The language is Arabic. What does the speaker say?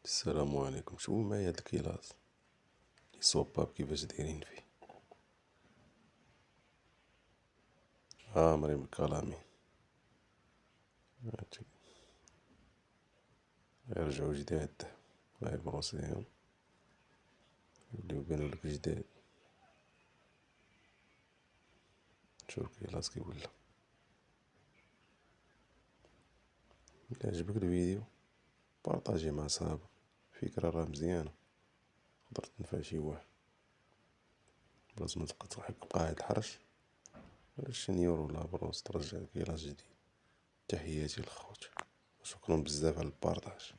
السلام عليكم. شوفوا معايا هاد الكيلاس لي صوباب كيفاش دايرين فيه. مريم الكلامي. هاتي يرجعو جداد، غير بروسيهم يوليو يبانو لك جداد. شوف الكيلاس كي ولا. إلا عجبك الفيديو بارطاجيه مع صحابك، فكرة راه مزيانة تقدر تنفع شي واحد، بلاص ما تبقى تضحك بقاعد الحرش ولا الشنيور ولا بروس ترجع كيلاس جديد. تحياتي للخوت، شكرا بزاف على البارطاج.